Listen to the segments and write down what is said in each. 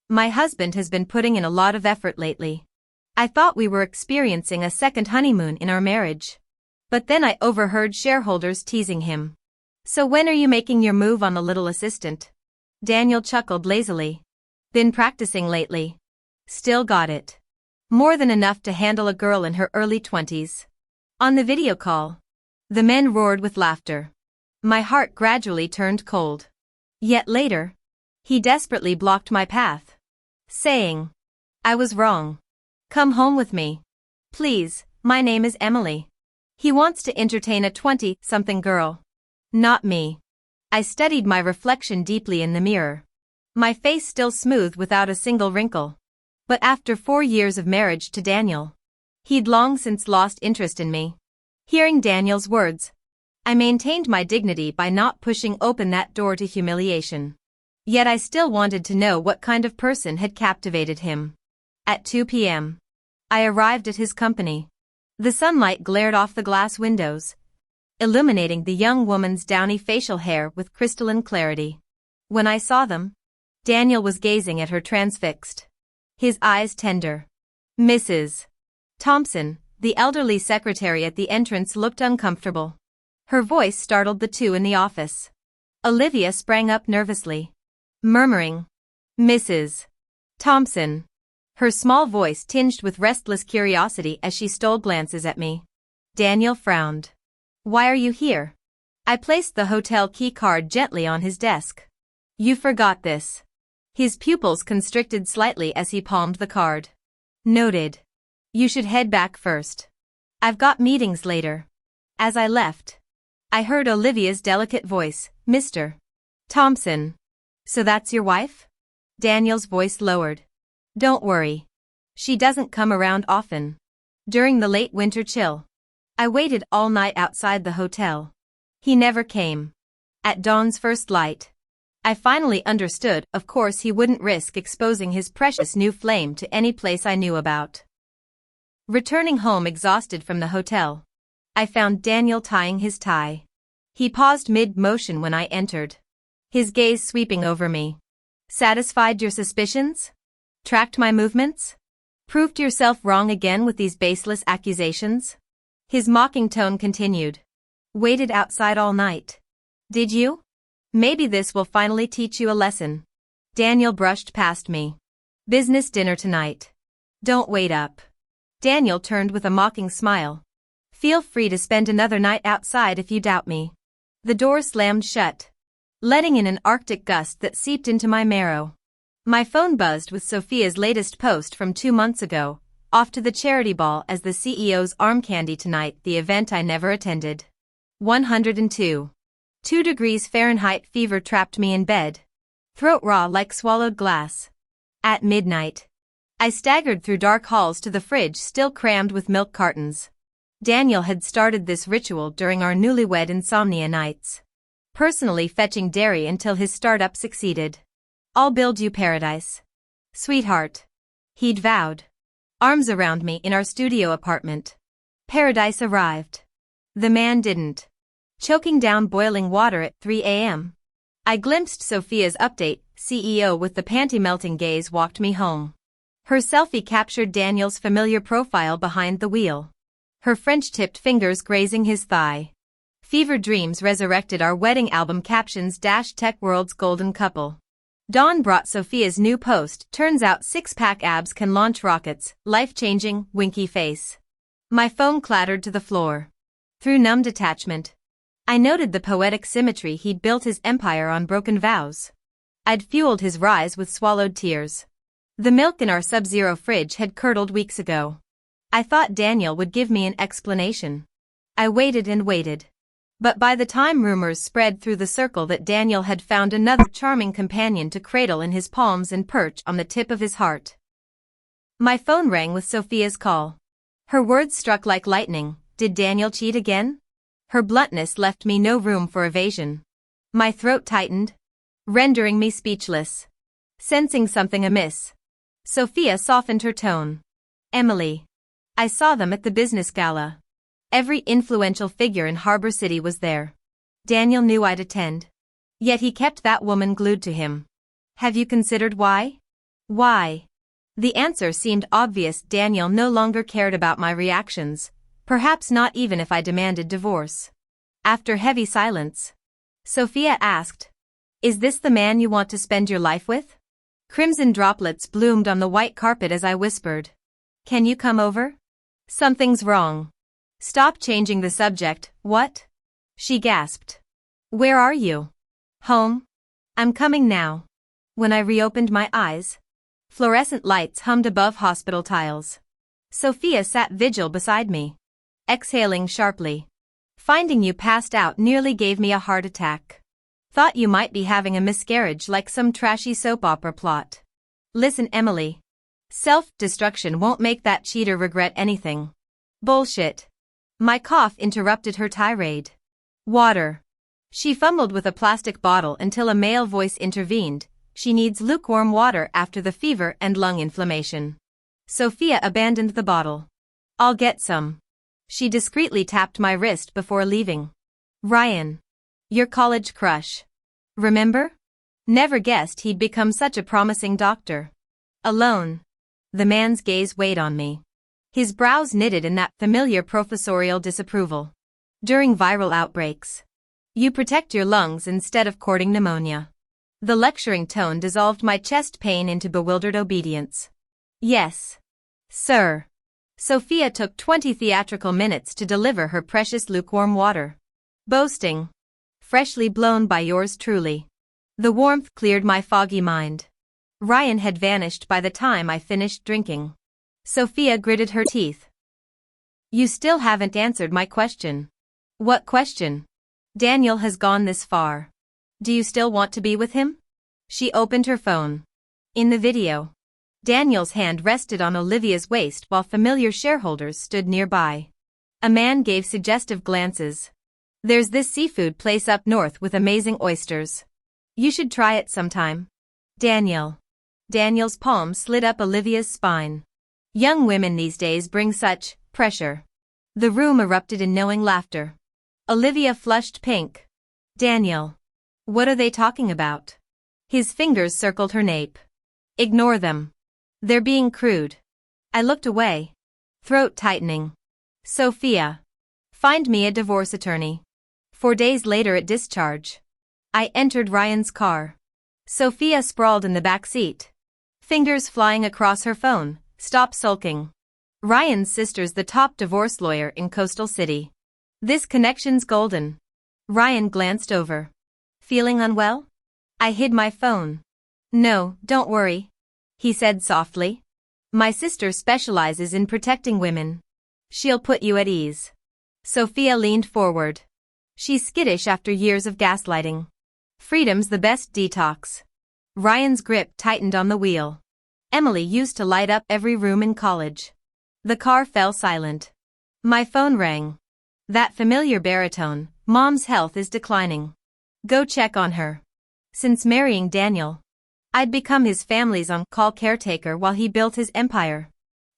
My husband has been putting in a lot of effort lately. I thought we were experiencing a second honeymoon in our marriage. But then I overheard shareholders teasing him. So when are you making your move on the little assistant? Daniel chuckled lazily. Been practicing lately. Still got it. More than enough to handle a girl in her early 20s. On the video call, the men roared with laughter. My heart gradually turned cold. Yet later, he desperately blocked my path, saying, I was wrong. Come home with me. Please, my name is Emily. He wants to entertain a 20-something girl. Not me. I studied my reflection deeply in the mirror. My face still smooth without a single wrinkle. But after 4 years of marriage to Daniel, he'd long since lost interest in me. Hearing Daniel's words, I maintained my dignity by not pushing open that door to humiliation. Yet I still wanted to know what kind of person had captivated him. At 2 p.m., I arrived at his company. The sunlight glared off the glass windows, illuminating the young woman's downy facial hair with crystalline clarity. When I saw them, Daniel was gazing at her transfixed, his eyes tender. Mrs. Thompson, the elderly secretary at the entrance, looked uncomfortable. Her voice startled the two in the office. Olivia sprang up nervously, murmuring, Mrs. Thompson. Her small voice tinged with restless curiosity as she stole glances at me. Daniel frowned. Why are you here? I placed the hotel key card gently on his desk. You forgot this. His pupils constricted slightly as he palmed the card. Noted. You should head back first. I've got meetings later. As I left, I heard Olivia's delicate voice, Mr. Thompson. So that's your wife? Daniel's voice lowered. Don't worry. She doesn't come around often. During the late winter chill, I waited all night outside the hotel. He never came. At dawn's first light, I finally understood. Of course he wouldn't risk exposing his precious new flame to any place I knew about. Returning home exhausted from the hotel, I found Daniel tying his tie. He paused mid-motion when I entered, his gaze sweeping over me. Satisfied your suspicions? Tracked my movements? Proved yourself wrong again with these baseless accusations? His mocking tone continued. Waited outside all night. Did you? Maybe this will finally teach you a lesson. Daniel brushed past me. Business dinner tonight. Don't wait up. Daniel turned with a mocking smile. Feel free to spend another night outside if you doubt me. The door slammed shut, letting in an Arctic gust that seeped into my marrow. My phone buzzed with Sophia's latest post from 2 months ago, off to the charity ball as the CEO's arm candy tonight, the event I never attended. 102. 2 degrees Fahrenheit fever trapped me in bed, throat raw like swallowed glass. At midnight, I staggered through dark halls to the fridge still crammed with milk cartons. Daniel had started this ritual during our newlywed insomnia nights, personally fetching dairy until his startup succeeded. I'll build you paradise, sweetheart, he'd vowed. Arms around me in our studio apartment. Paradise arrived. The man didn't. Choking down boiling water at 3 a.m. I glimpsed Sophia's update. CEO with the panty-melting gaze walked me home. Her selfie captured Daniel's familiar profile behind the wheel, her French-tipped fingers grazing his thigh. Fever dreams resurrected our wedding album captions --Tech World's golden couple. Dawn brought Sophia's new post. Turns out 6-pack abs can launch rockets. Life-changing, winky face. My phone clattered to the floor. Through numb detachment, I noted the poetic symmetry. He'd built his empire on broken vows. I'd fueled his rise with swallowed tears. The milk in our sub-zero fridge had curdled weeks ago. I thought Daniel would give me an explanation. I waited and waited. But by the time rumors spread through the circle that Daniel had found another charming companion to cradle in his palms and perch on the tip of his heart, my phone rang with Sophia's call. Her words struck like lightning. Did Daniel cheat again? Her bluntness left me no room for evasion. My throat tightened, rendering me speechless. Sensing something amiss, Sophia softened her tone. Emily. I saw them at the business gala. Every influential figure in Harbor City was there. Daniel knew I'd attend. Yet he kept that woman glued to him. Have you considered why? Why? The answer seemed obvious. Daniel no longer cared about my reactions, perhaps not even if I demanded divorce. After heavy silence, Sophia asked, "Is this the man you want to spend your life with?" Crimson droplets bloomed on the white carpet as I whispered, "Can you come over?" "Something's wrong." "Stop changing the subject." "What?" She gasped. "Where are you?" "Home." "I'm coming now." When I reopened my eyes, fluorescent lights hummed above hospital tiles. Sophia sat vigil beside me, exhaling sharply. "Finding you passed out nearly gave me a heart attack. Thought you might be having a miscarriage like some trashy soap opera plot." "Listen, Emily. Self-destruction won't make that cheater regret anything." "Bullshit." My cough interrupted her tirade. "Water." She fumbled with a plastic bottle until a male voice intervened. "She needs lukewarm water after the fever and lung inflammation." Sophia abandoned the bottle. "I'll get some." She discreetly tapped my wrist before leaving. "Ryan. Your college crush. Remember? Never guessed he'd become such a promising doctor." Alone. The man's gaze weighed on me. His brows knitted in that familiar professorial disapproval. "During viral outbreaks, you protect your lungs instead of courting pneumonia." The lecturing tone dissolved my chest pain into bewildered obedience. "Yes, sir." Sophia took 20 theatrical minutes to deliver her precious lukewarm water. "Boasting. Freshly blown by yours truly." The warmth cleared my foggy mind. Ryan had vanished by the time I finished drinking. Sophia gritted her teeth. "You still haven't answered my question." "What question?" "Daniel has gone this far. Do you still want to be with him?" She opened her phone. In the video, Daniel's hand rested on Olivia's waist while familiar shareholders stood nearby. A man gave suggestive glances. "There's this seafood place up north with amazing oysters. You should try it sometime." "Daniel." Daniel's palm slid up Olivia's spine. "Young women these days bring such pressure." The room erupted in knowing laughter. Olivia flushed pink. "Daniel. What are they talking about?" His fingers circled her nape. "Ignore them. They're being crude." I looked away, throat tightening. "Sophia. Find me a divorce attorney." 4 days later at discharge, I entered Ryan's car. Sophia sprawled in the back seat, fingers flying across her phone. "Stop sulking. Ryan's sister's the top divorce lawyer in Coastal City. This connection's golden." Ryan glanced over. "Feeling unwell?" I hid my phone. "No, don't worry," he said softly. "My sister specializes in protecting women. She'll put you at ease." Sophia leaned forward. "She's skittish after years of gaslighting. Freedom's the best detox." Ryan's grip tightened on the wheel. "Emily used to light up every room in college." The car fell silent. My phone rang. That familiar baritone, "Mom's health is declining. Go check on her." Since marrying Daniel, I'd become his family's on-call caretaker while he built his empire.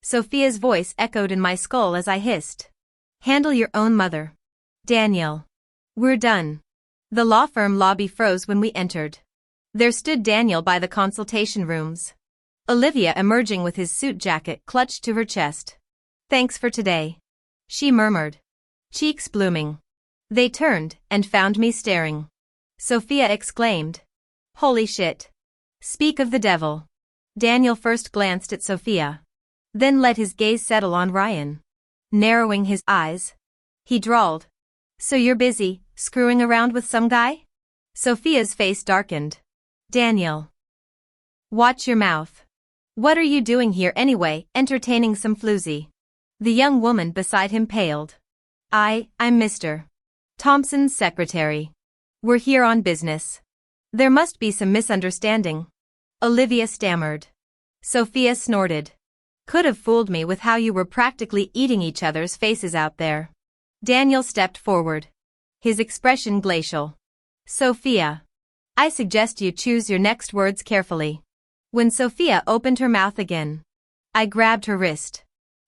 Sophia's voice echoed in my skull as I hissed, "Handle your own mother." "Daniel." "We're done." The law firm lobby froze when we entered. There stood Daniel by the consultation rooms. Olivia emerging with his suit jacket clutched to her chest. "Thanks for today," she murmured, cheeks blooming. They turned and found me staring. Sophia exclaimed, "Holy shit. Speak of the devil." Daniel first glanced at Sophia, then let his gaze settle on Ryan. Narrowing his eyes, he drawled, "So you're busy, screwing around with some guy?" Sophia's face darkened. "Daniel. Watch your mouth. What are you doing here anyway, entertaining some floozy?" The young woman beside him paled. I'm Mr. Thompson's secretary. We're here on business." "There must be some misunderstanding," Olivia stammered. Sophia snorted. "Could have fooled me with how you were practically eating each other's faces out there." Daniel stepped forward, his expression glacial. "Sophia. I suggest you choose your next words carefully." When Sophia opened her mouth again, I grabbed her wrist.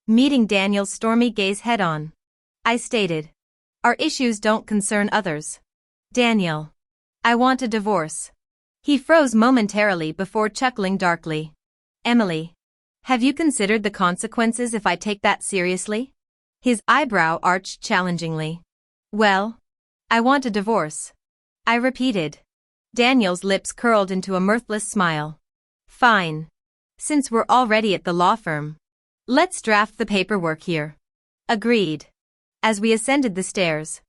Meeting Daniel's stormy gaze head-on, I stated, "Our issues don't concern others." "Daniel. I want a divorce." He froze momentarily before chuckling darkly. Emily, have you considered the consequences if I take that seriously? His eyebrow arched challengingly. Well, I want a divorce, I repeated. Daniel's lips curled into a mirthless smile. Fine. Since we're already at the law firm, let's draft the paperwork here. Agreed. As we ascended the stairs,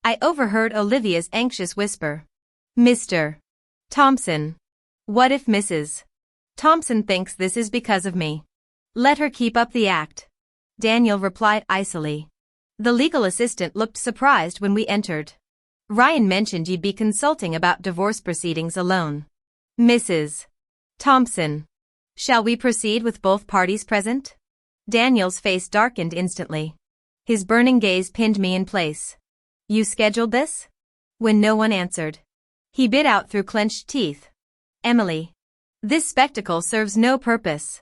I overheard Olivia's anxious whisper. Mr. Thompson. What if Mrs. Thompson thinks this is because of me? Let her keep up the act. Daniel replied icily. The legal assistant looked surprised when we entered. Ryan mentioned you'd be consulting about divorce proceedings alone. Mrs. Thompson. Shall we proceed with both parties present? Daniel's face darkened instantly. His burning gaze pinned me in place. You scheduled this? When no one answered, he bit out through clenched teeth. Emily. This spectacle serves no purpose.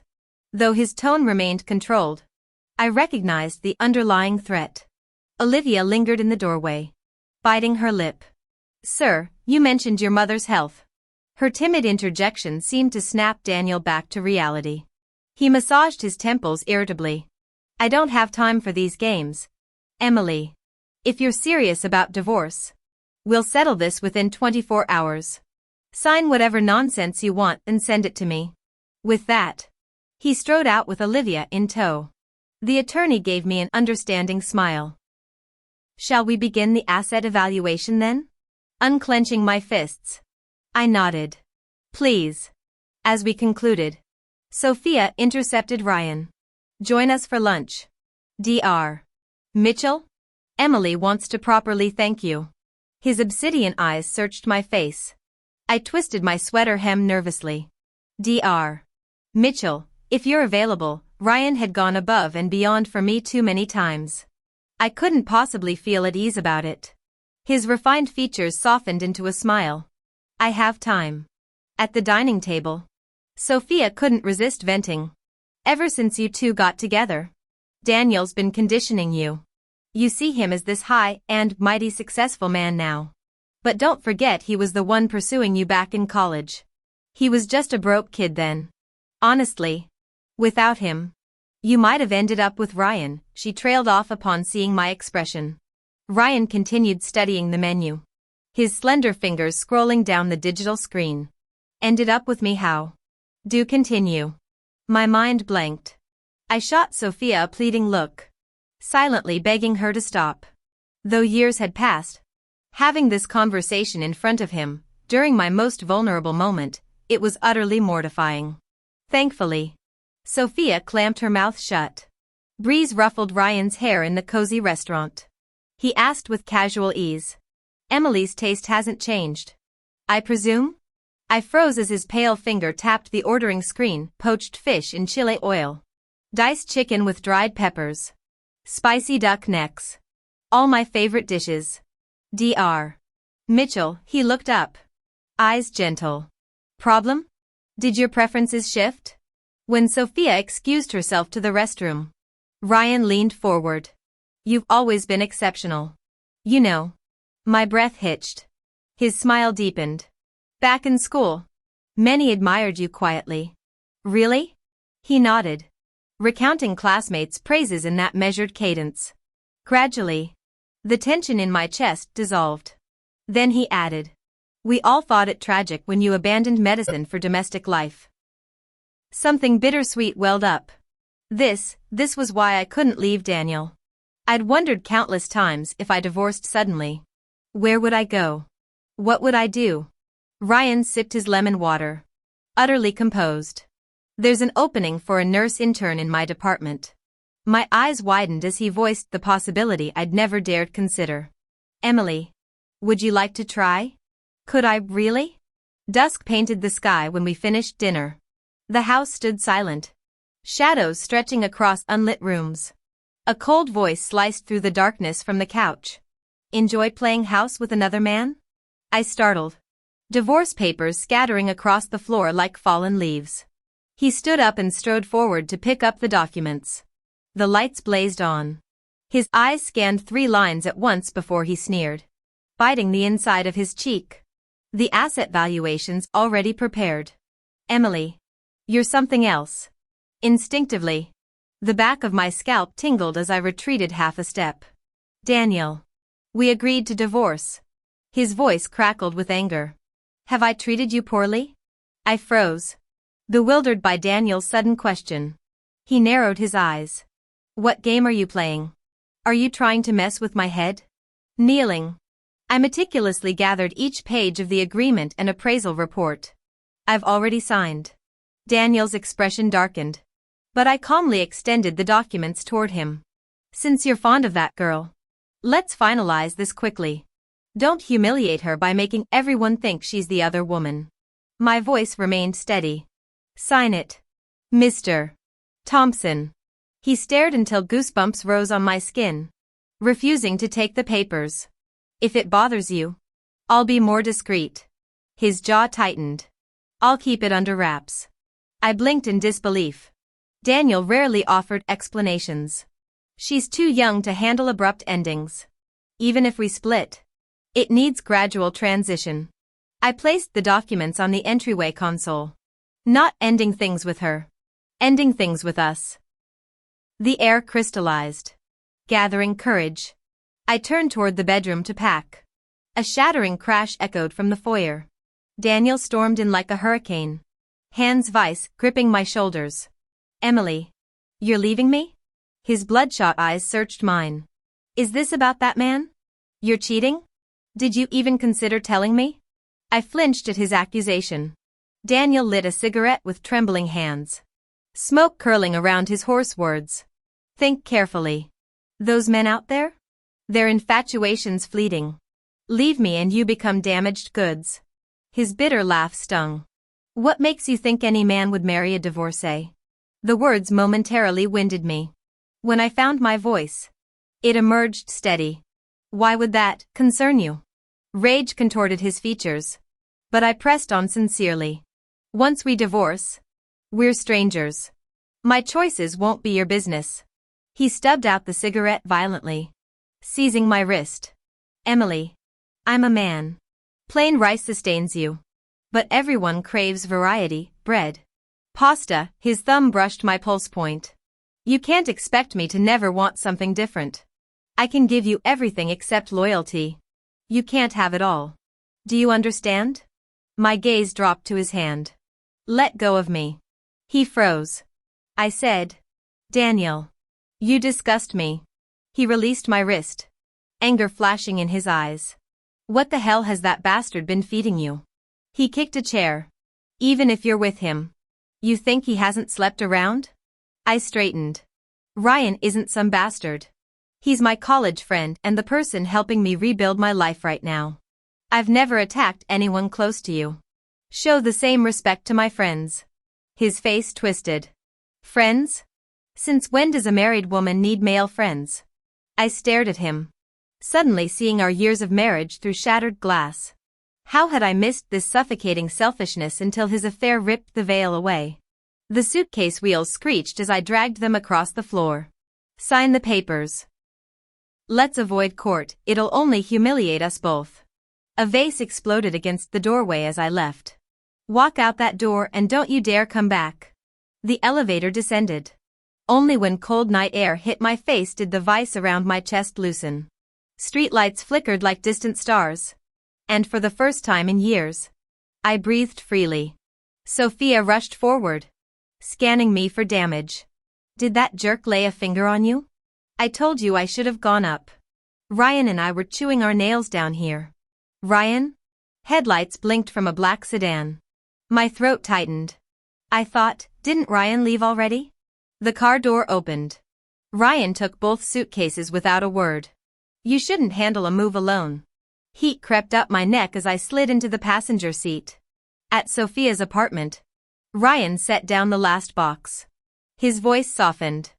Though his tone remained controlled, I recognized the underlying threat. Olivia lingered in the doorway, biting her lip. Sir, you mentioned your mother's health. Her timid interjection seemed to snap Daniel back to reality. He massaged his temples irritably. I don't have time for these games. Emily. If you're serious about divorce, we'll settle this within 24 hours. Sign whatever nonsense you want and send it to me. With that, he strode out with Olivia in tow. The attorney gave me an understanding smile. Shall we begin the asset evaluation then? Unclenching my fists, I nodded. Please. As we concluded, Sophia intercepted Ryan. Join us for lunch. Dr. Mitchell? Emily wants to properly thank you. His obsidian eyes searched my face. I twisted my sweater hem nervously. Dr. Mitchell, if you're available. Ryan had gone above and beyond for me too many times. I couldn't possibly feel at ease about it. His refined features softened into a smile. I have time. At the dining table, Sophia couldn't resist venting. Ever since you two got together, Daniel's been conditioning you. You see him as this high and mighty successful man now. But don't forget he was the one pursuing you back in college. He was just a broke kid then. Honestly, without him, you might have ended up with Ryan. She trailed off upon seeing my expression. Ryan continued studying the menu, his slender fingers scrolling down the digital screen. Ended up with me how? Do continue. My mind blanked. I shot Sophia a pleading look, silently begging her to stop. Though years had passed, having this conversation in front of him, during my most vulnerable moment, it was utterly mortifying. Thankfully, Sophia clamped her mouth shut. Breeze ruffled Ryan's hair in the cozy restaurant. He asked with casual ease. Emily's taste hasn't changed, I presume? I froze as his pale finger tapped the ordering screen. Poached fish in chile oil, diced chicken with dried peppers, spicy duck necks. All my favorite dishes. Dr. Mitchell, he looked up. Eyes gentle. Problem? Did your preferences shift? When Sophia excused herself to the restroom, Ryan leaned forward. You've always been exceptional. You know. My breath hitched. His smile deepened. Back in school, many admired you quietly. Really? He nodded, recounting classmates' praises in that measured cadence. Gradually, the tension in my chest dissolved. Then he added, we all thought it tragic when you abandoned medicine for domestic life. Something bittersweet welled up. This was why I couldn't leave Daniel. I'd wondered countless times if I divorced suddenly. Where would I go? What would I do? Ryan sipped his lemon water, utterly composed. There's an opening for a nurse intern in my department. My eyes widened as he voiced the possibility I'd never dared consider. Emily, would you like to try? Could I really? Dusk painted the sky when we finished dinner. The house stood silent, shadows stretching across unlit rooms. A cold voice sliced through the darkness from the couch. Enjoy playing house with another man? I startled. Divorce papers scattering across the floor like fallen leaves. He stood up and strode forward to pick up the documents. The lights blazed on. His eyes scanned 3 lines at once before he sneered, biting the inside of his cheek. The asset valuation's already prepared. Emily, You're something else. Instinctively, the back of my scalp tingled as I retreated half a step. Daniel. We agreed to divorce. His voice crackled with anger. Have I treated you poorly? I froze, bewildered by Daniel's sudden question. He narrowed his eyes. What game are you playing? Are you trying to mess with my head? Kneeling, I meticulously gathered each page of the agreement and appraisal report. I've already signed. Daniel's expression darkened, but I calmly extended the documents toward him. Since you're fond of that girl, let's finalize this quickly. Don't humiliate her by making everyone think she's the other woman. My voice remained steady. Sign it. Mr. Thompson. He stared until goosebumps rose on my skin, refusing to take the papers. If it bothers you, I'll be more discreet. His jaw tightened. I'll keep it under wraps. I blinked in disbelief. Daniel rarely offered explanations. She's too young to handle abrupt endings. Even if we split, it needs gradual transition. I placed the documents on the entryway console. Not ending things with her. Ending things with us. The air crystallized. Gathering courage, I turned toward the bedroom to pack. A shattering crash echoed from the foyer. Daniel stormed in like a hurricane, hands vice gripping my shoulders. Emily, you're leaving me? His bloodshot eyes searched mine. Is this about that man? You're cheating? Did you even consider telling me? I flinched at his accusation. Daniel lit a cigarette with trembling hands, smoke curling around his hoarse words. Think carefully. Those men out there? Their infatuation's fleeting. Leave me and you become damaged goods. His bitter laugh stung. What makes you think any man would marry a divorcee? The words momentarily winded me. When I found my voice, it emerged steady. Why would that concern you? Rage contorted his features, but I pressed on sincerely. Once we divorce, we're strangers. My choices won't be your business. He stubbed out the cigarette violently, seizing my wrist. Emily, I'm a man. Plain rice sustains you. But everyone craves variety, bread. Pasta, his thumb brushed my pulse point. You can't expect me to never want something different. I can give you everything except loyalty. You can't have it all. Do you understand? My gaze dropped to his hand. Let go of me. He froze. I said, Daniel, you disgust me. He released my wrist, anger flashing in his eyes. What the hell has that bastard been feeding you? He kicked a chair. Even if you're with him, you think he hasn't slept around? I straightened. Ryan isn't some bastard. He's my college friend and the person helping me rebuild my life right now. I've never attacked anyone close to you. Show the same respect to my friends. His face twisted. Friends? Since when does a married woman need male friends? I stared at him, suddenly seeing our years of marriage through shattered glass. How had I missed this suffocating selfishness until his affair ripped the veil away? The suitcase wheels screeched as I dragged them across the floor. Sign the papers. Let's avoid court, it'll only humiliate us both. A vase exploded against the doorway as I left. Walk out that door and don't you dare come back. The elevator descended. Only when cold night air hit my face did the vice around my chest loosen. Streetlights flickered like distant stars. And for the first time in years, I breathed freely. Sophia rushed forward, scanning me for damage. Did that jerk lay a finger on you? I told you I should have gone up. Ryan and I were chewing our nails down here. Ryan? Headlights blinked from a black sedan. My throat tightened. I thought, didn't Ryan leave already? The car door opened. Ryan took both suitcases without a word. You shouldn't handle a move alone. Heat crept up my neck as I slid into the passenger seat. At Sophia's apartment, Ryan set down the last box. His voice softened.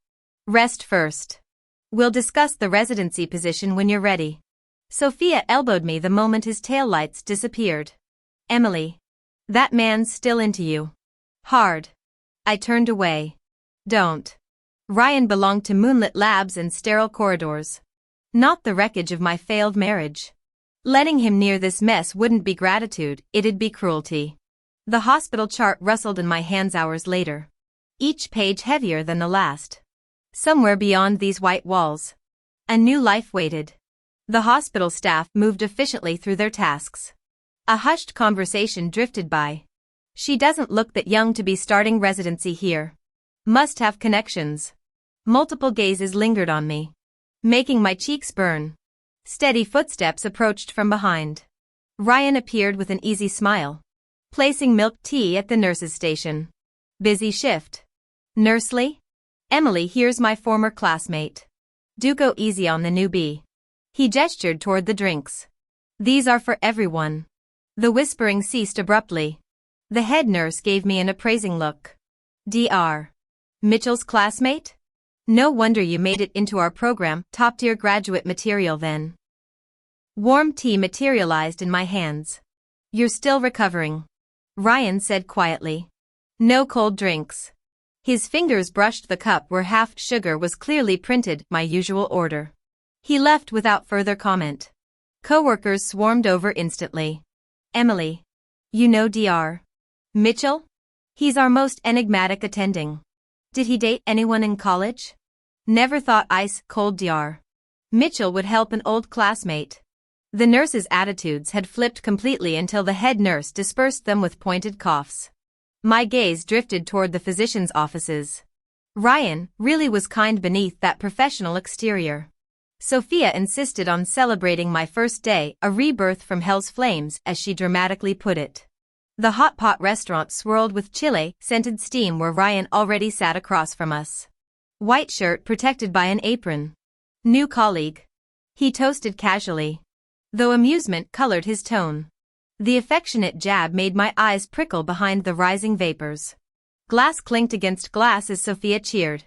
Rest first. We'll discuss the residency position when you're ready. Sophia elbowed me the moment his taillights disappeared. Emily, that man's still into you. Hard. I turned away. Don't. Ryan belonged to moonlit labs and sterile corridors. Not the wreckage of my failed marriage. Letting him near this mess wouldn't be gratitude, it'd be cruelty. The hospital chart rustled in my hands hours later, each page heavier than the last. Somewhere beyond these white walls, a new life waited. The hospital staff moved efficiently through their tasks. A hushed conversation drifted by. She doesn't look that young to be starting residency here. Must have connections. Multiple gazes lingered on me, making my cheeks burn. Steady footsteps approached from behind. Ryan appeared with an easy smile, placing milk tea at the nurse's station. Busy shift. Nurse Lee? Emily, here's my former classmate. Do go easy on the newbie. He gestured toward the drinks. These are for everyone. The whispering ceased abruptly. The head nurse gave me an appraising look. Dr. Mitchell's classmate? No wonder you made it into our program, top-tier graduate material then. Warm tea materialized in my hands. You're still recovering, Ryan said quietly. No cold drinks. His fingers brushed the cup where half sugar was clearly printed, my usual order. He left without further comment. Coworkers swarmed over instantly. Emily. You know Dr. Mitchell? He's our most enigmatic attending. Did he date anyone in college? Never thought ice cold Dr. Mitchell would help an old classmate. The nurses' attitudes had flipped completely until the head nurse dispersed them with pointed coughs. My gaze drifted toward the physicians' offices. Ryan really was kind beneath that professional exterior. Sophia insisted on celebrating my first day, a rebirth from hell's flames, as she dramatically put it. The hot pot restaurant swirled with chile-scented steam where Ryan already sat across from us. White shirt protected by an apron. New colleague. He toasted casually, though amusement colored his tone. The affectionate jab made my eyes prickle behind the rising vapors. Glass clinked against glass as Sophia cheered.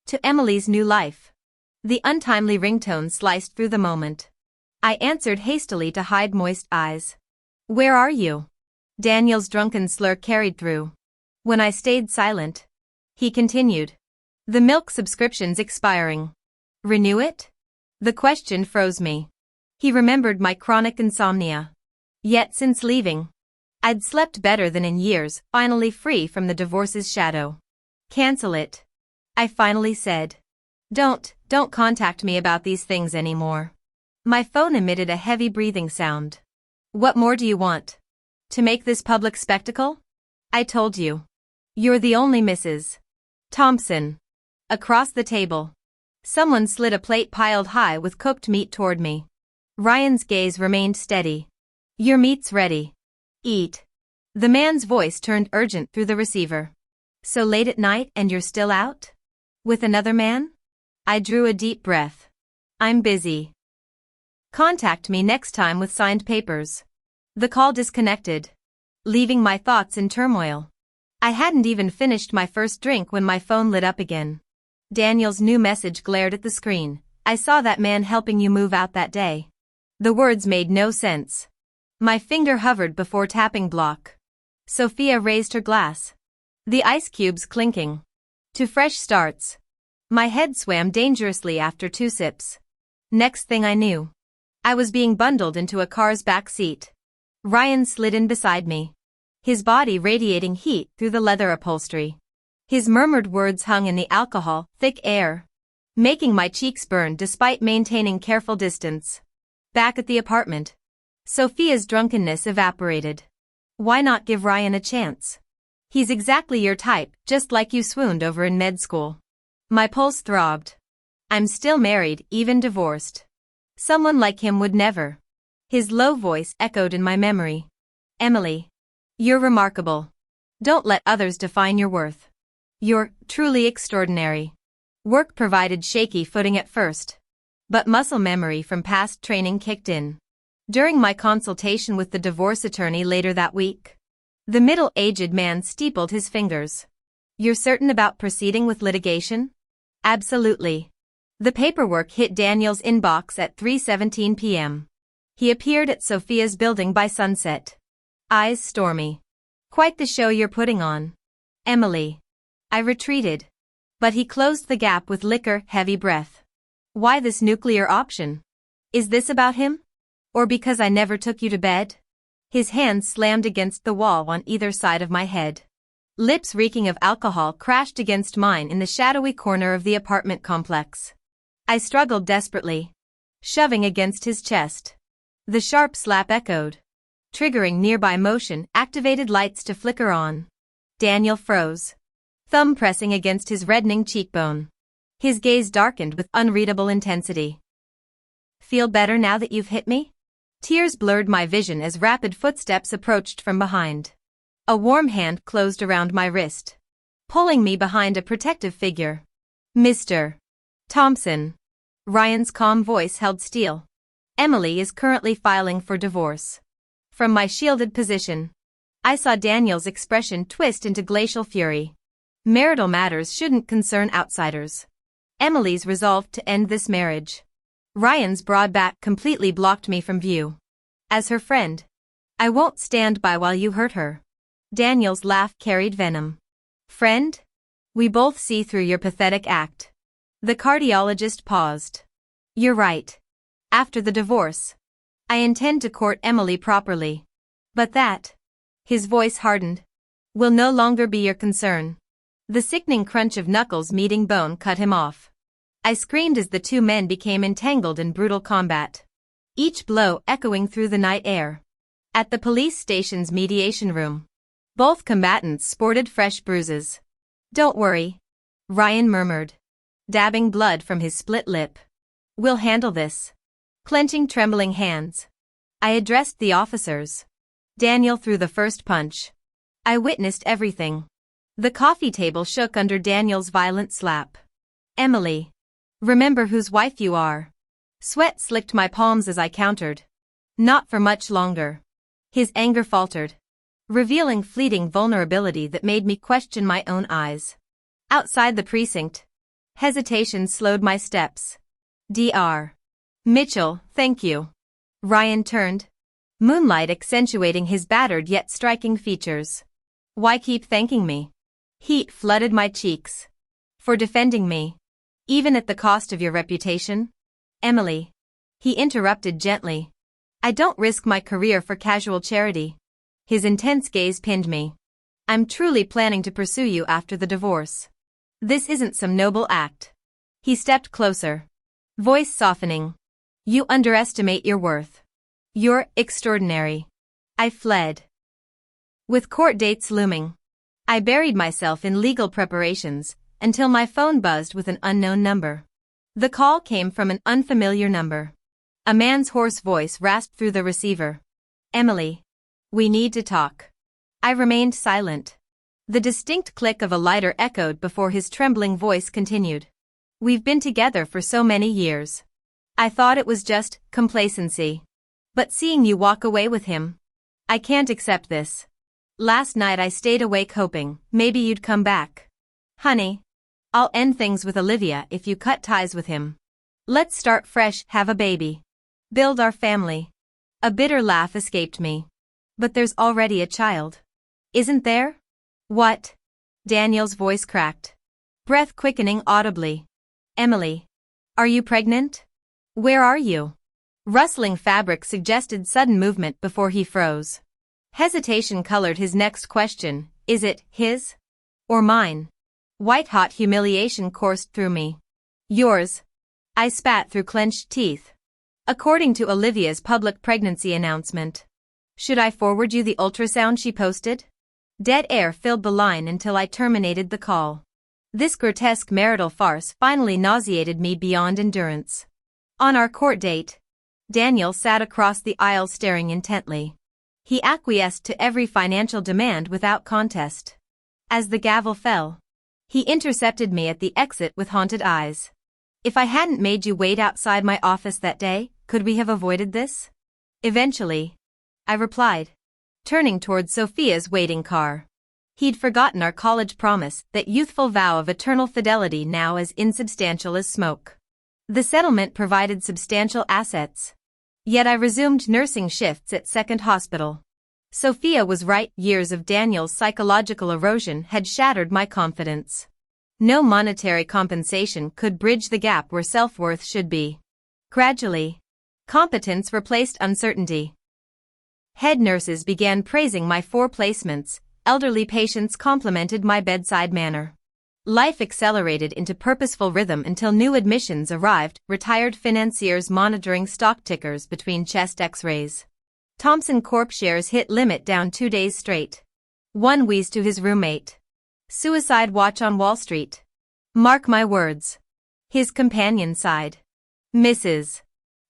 To Emily's new life. The untimely ringtone sliced through the moment. I answered hastily to hide moist eyes. Where are you? Daniel's drunken slur carried through. When I stayed silent, he continued. The milk subscription's expiring. Renew it? The question froze me. He remembered my chronic insomnia. Yet since leaving, I'd slept better than in years, finally free from the divorce's shadow. Cancel it, I finally said. Don't contact me about these things anymore. My phone emitted a heavy breathing sound. What more do you want? To make this public spectacle? I told you. You're the only Mrs. Thompson. Across the table, someone slid a plate piled high with cooked meat toward me. Ryan's gaze remained steady. Your meat's ready. Eat. The man's voice turned urgent through the receiver. So late at night and you're still out? With another man? I drew a deep breath. I'm busy. Contact me next time with signed papers. The call disconnected, leaving my thoughts in turmoil. I hadn't even finished my first drink when my phone lit up again. Daniel's new message glared at the screen. I saw that man helping you move out that day. The words made no sense. My finger hovered before tapping block. Sophia raised her glass. The ice cubes clinking. To fresh starts. My head swam dangerously after 2 sips. Next thing I knew, I was being bundled into a car's back seat. Ryan slid in beside me, his body radiating heat through the leather upholstery. His murmured words hung in the alcohol-thick air, making my cheeks burn despite maintaining careful distance. Back at the apartment, Sophia's drunkenness evaporated. Why not give Ryan a chance? He's exactly your type, just like you swooned over in med school. My pulse throbbed. I'm still married, even divorced. Someone like him would never. His low voice echoed in my memory. Emily, you're remarkable. Don't let others define your worth. You're truly extraordinary. Work provided shaky footing at first, but muscle memory from past training kicked in. During my consultation with the divorce attorney later that week, the middle-aged man steepled his fingers. You're certain about proceeding with litigation? Absolutely. The paperwork hit Daniel's inbox at 3:17 p.m. He appeared at Sophia's building by sunset. Eyes stormy. Quite the show you're putting on, Emily. I retreated, but he closed the gap with liquor-heavy breath. Why this nuclear option? Is this about him? Or because I never took you to bed? His hands slammed against the wall on either side of my head. Lips reeking of alcohol crashed against mine in the shadowy corner of the apartment complex. I struggled desperately, shoving against his chest. The sharp slap echoed, triggering nearby motion-activated lights to flicker on. Daniel froze, thumb pressing against his reddening cheekbone. His gaze darkened with unreadable intensity. "Feel better now that you've hit me?" Tears blurred my vision as rapid footsteps approached from behind. A warm hand closed around my wrist, pulling me behind a protective figure. "Mr. Thompson." Ryan's calm voice held steel. "Emily is currently filing for divorce." From my shielded position, I saw Daniel's expression twist into glacial fury. Marital matters shouldn't concern outsiders. Emily's resolved to end this marriage. Ryan's broad back completely blocked me from view. "As her friend, I won't stand by while you hurt her." Daniel's laugh carried venom. "Friend? We both see through your pathetic act." The cardiologist paused. "You're right. After the divorce, I intend to court Emily properly. But that," his voice hardened, "will no longer be your concern." The sickening crunch of knuckles meeting bone cut him off. I screamed as the two men became entangled in brutal combat, each blow echoing through the night air. At the police station's mediation room, both combatants sported fresh bruises. "Don't worry," Ryan murmured, dabbing blood from his split lip. "We'll handle this." Clenching trembling hands, I addressed the officers. Daniel threw the first punch. I witnessed everything. The coffee table shook under Daniel's violent slap. "Emily, remember whose wife you are." Sweat slicked my palms as I countered. "Not for much longer." His anger faltered, revealing fleeting vulnerability that made me question my own eyes. Outside the precinct, hesitation slowed my steps. "Dr. Mitchell, thank you." Ryan turned, moonlight accentuating his battered yet striking features. "Why keep thanking me?" Heat flooded my cheeks. "For defending me, even at the cost of your reputation." "Emily," he interrupted gently, "I don't risk my career for casual charity." His intense gaze pinned me. "I'm truly planning to pursue you after the divorce. This isn't some noble act." He stepped closer, voice softening. "You underestimate your worth. You're extraordinary." I fled. With court dates looming, I buried myself in legal preparations until my phone buzzed with an unknown number. The call came from an unfamiliar number. A man's hoarse voice rasped through the receiver. "Emily, we need to talk." I remained silent. The distinct click of a lighter echoed before his trembling voice continued. "We've been together for so many years. I thought it was just complacency. But seeing you walk away with him, I can't accept this. Last night I stayed awake hoping maybe you'd come back. Honey, I'll end things with Olivia if you cut ties with him. Let's start fresh, have a baby. Build our family." A bitter laugh escaped me. "But there's already a child. Isn't there?" "What?" Daniel's voice cracked, breath quickening audibly. "Emily, are you pregnant? Where are you?" Rustling fabric suggested sudden movement before he froze. Hesitation colored his next question. "Is it his? Or mine?" White-hot humiliation coursed through me. "Yours." I spat through clenched teeth. "According to Olivia's public pregnancy announcement." "Should I forward you the ultrasound she posted?" Dead air filled the line until I terminated the call. This grotesque marital farce finally nauseated me beyond endurance. On our court date, Daniel sat across the aisle staring intently. He acquiesced to every financial demand without contest. As the gavel fell, he intercepted me at the exit with haunted eyes. "If I hadn't made you wait outside my office that day, could we have avoided this?" "Eventually," I replied, turning toward Sophia's waiting car. He'd forgotten our college promise, that youthful vow of eternal fidelity now as insubstantial as smoke. The settlement provided substantial assets. Yet I resumed nursing shifts at Second Hospital. Sophia was right, years of Daniel's psychological erosion had shattered my confidence. No monetary compensation could bridge the gap where self-worth should be. Gradually, competence replaced uncertainty. Head nurses began praising my 4 placements, elderly patients complimented my bedside manner. Life accelerated into purposeful rhythm until new admissions arrived, retired financiers monitoring stock tickers between chest x-rays. Thompson Corp shares hit limit down 2 days straight. One wheezed to his roommate. Suicide watch on Wall Street. Mark my words. His companion sighed. Mrs.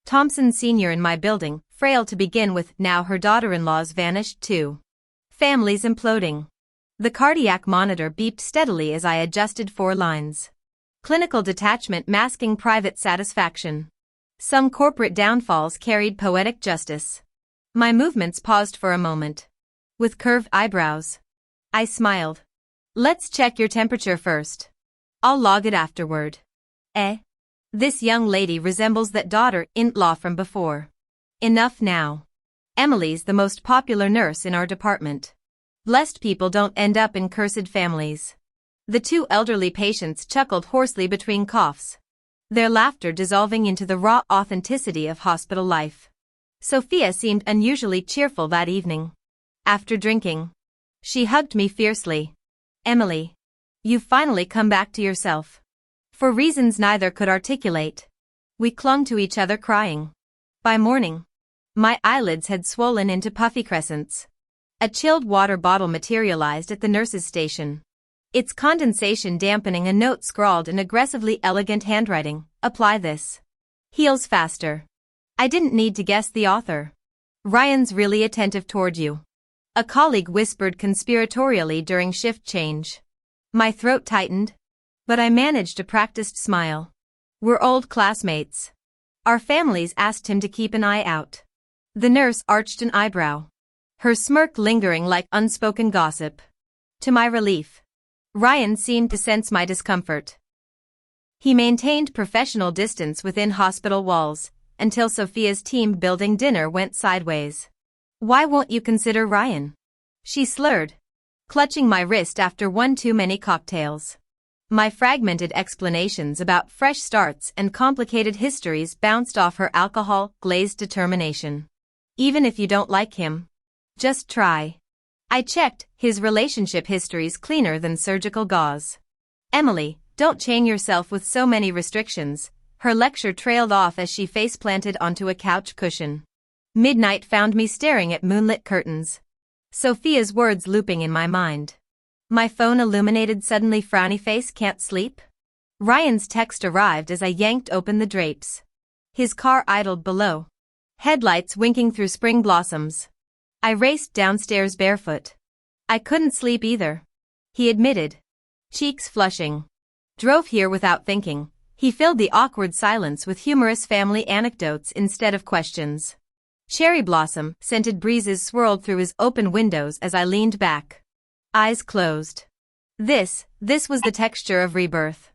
Thompson Sr. in my building, frail to begin with, now her daughter-in-law's vanished too. Families imploding. The cardiac monitor beeped steadily as I adjusted 4 lines. Clinical detachment masking private satisfaction. Some corporate downfalls carried poetic justice. My movements paused for a moment. With curved eyebrows. I smiled. Let's check your temperature first. I'll log it afterward. This young lady resembles that daughter-in-law from before. Enough now. Emily's the most popular nurse in our department. Blessed people don't end up in cursed families. The 2 elderly patients chuckled hoarsely between coughs. Their laughter dissolving into the raw authenticity of hospital life. Sophia seemed unusually cheerful that evening. After drinking, she hugged me fiercely. Emily, you've finally come back to yourself. For reasons neither could articulate. We clung to each other crying. By morning, my eyelids had swollen into puffy crescents. A chilled water bottle materialized at the nurse's station. Its condensation dampening a note scrawled in aggressively elegant handwriting. Apply this. Heals faster. I didn't need to guess the author. Ryan's really attentive toward you. A colleague whispered conspiratorially during shift change. My throat tightened, but I managed a practiced smile. We're old classmates. Our families asked him to keep an eye out. The nurse arched an eyebrow. Her smirk lingering like unspoken gossip. To my relief, Ryan seemed to sense my discomfort. He maintained professional distance within hospital walls, until Sophia's team-building dinner went sideways. Why won't you consider Ryan? She slurred, clutching my wrist after one too many cocktails. My fragmented explanations about fresh starts and complicated histories bounced off her alcohol-glazed determination. Even if you don't like him, just try. I checked, his relationship history's cleaner than surgical gauze. Emily, don't chain yourself with so many restrictions. Her lecture trailed off as she face-planted onto a couch cushion. Midnight found me staring at moonlit curtains. Sophia's words looping in my mind. My phone illuminated suddenly. Frowny face, can't sleep? Ryan's text arrived as I yanked open the drapes. His car idled below, headlights winking through spring blossoms. I raced downstairs barefoot. I couldn't sleep either, he admitted, cheeks flushing. Drove here without thinking. He filled the awkward silence with humorous family anecdotes instead of questions. Cherry blossom, scented breezes swirled through his open windows as I leaned back. Eyes closed. This was the texture of rebirth.